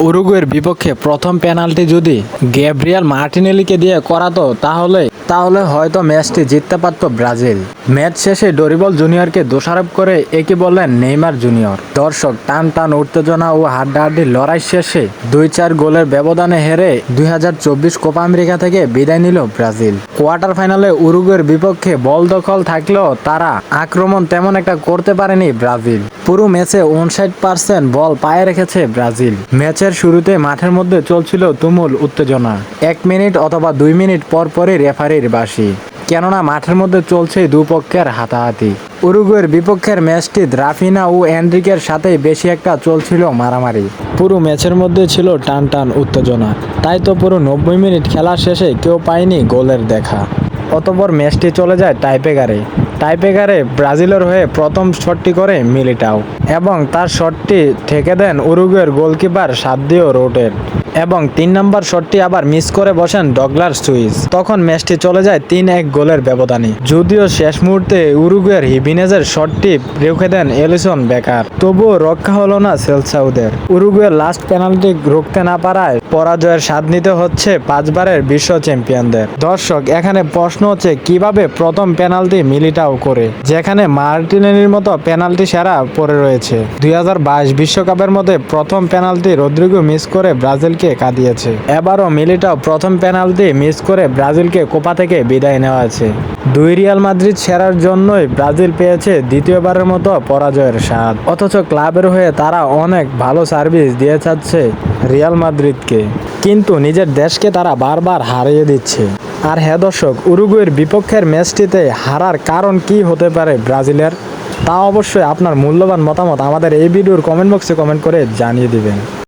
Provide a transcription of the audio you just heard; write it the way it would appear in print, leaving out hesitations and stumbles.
উরুগুয়ের বিপক্ষে প্রথম পেনাল্টি যদি গ্যাব্রিয়েল মার্টিনেলিকে দিয়ে করাতো তাহলে হয়তো ম্যাচটি জিততে পারত ব্রাজিল। ম্যাচ শেষে ডরিবল জুনিয়রকে দোষারোপ করে একে বললেন নেইমার জুনিয়র। দর্শক, টান টান উত্তেজনা ও হাড্ডাহাড্ডি লড়াই শেষে 2-4 গোলের ব্যবধানে হেরে 2024 কোপা আমেরিকা থেকে বিদায় নিল ব্রাজিল। কোয়ার্টার ফাইনালে উরুগুয়ের বিপক্ষে বল দখল থাকলেও তারা আক্রমণ তেমন একটা করতে পারেনি ব্রাজিল। পুরো ম্যাচে 59% বল পায়ে রেখেছে ব্রাজিল। ম্যাচের শুরুতে মাঠের মধ্যে চলছিল তুমুল উত্তেজনা। 1 মিনিট অথবা 2 মিনিট পর পরই রেফারির বাঁশি, কেননা মাঠের মধ্যে চলছে দুপক্ষের হাতাহাতি। উরুগুয়ের বিপক্ষের ম্যাচটি রাফিনা ও এনরিকের সাথেই বেশি একটা চলছিল মারামারি। পুরো ম্যাচের মধ্যে ছিল টান টান উত্তেজনা। তাই তো পুরো 90 মিনিট খেলা শেষে কেউ পায়নি গোলের দেখা। অতঃপর ম্যাচটি চলে যায় টাইব্রেকারে ব্রাজিলের হয়ে প্রথম শটটি করে মিলিটাও এবং তার শটটি ঠেকে দেন উরুগুয়ের গোলকিপার সাদ্দিও রোটের এবং 3 নম্বর শটটি আবার মিস করে বসেন ডগলাস সুইস। তখন ম্যাচটি চলে যায় 3-1 গোলের ব্যবধানে। যদিও শেষ মুহূর্তে উরুগুয়ের হিবিনেজের শটটি রুখে দেন এলিসন বেকার, তবুও রক্ষা হলো না সেলসাউদের। উরুগুয়ের লাস্ট পেনাল্টি রুখতে না পারায় পরাজয়ের স্বাদ নিতে হচ্ছে 5 বারের বিশ্ব চ্যাম্পিয়নদের। দর্শক, এখানে প্রশ্ন হচ্ছে কিভাবে প্রথম পেনাল্টি মিলিটাও করে, যেখানে মার্টিনেলির মতো পেনাল্টি সেরা পড়ে রয়েছে। 2022 বিশ্বকাপের মধ্যে প্রথম পেনাল্টি রদ্রিগো মিস করে ব্রাজিলকে কাঁদিয়েছে। এবারও মিলিটাও প্রথম পেনাল্টি মিস করে ব্রাজিলকে কোপা থেকে বিদায় নেওয়া আছে। 2 রিয়াল মাদ্রিদ সেরার জন্যই ব্রাজিল পেয়েছে দ্বিতীয়বারের মতো পরাজয়ের স্বাদ। অথচ ক্লাবের হয়ে তারা অনেক ভালো সার্ভিস দিয়ে যাচ্ছে রিয়াল মাদ্রিদকে, কিন্তু নিজের দেশকে তারা বারবার হারিয়ে দিচ্ছে। আর হ্যাঁ দর্শক, উরুগুয়ের বিপক্ষের ম্যাচটিতে হারার কারণ কি হতে পারে ব্রাজিলের, তা অবশ্যই আপনার মূল্যবান মতামত আমাদের এই ভিডিওর কমেন্ট বক্সে কমেন্ট করে জানিয়ে দিবেন।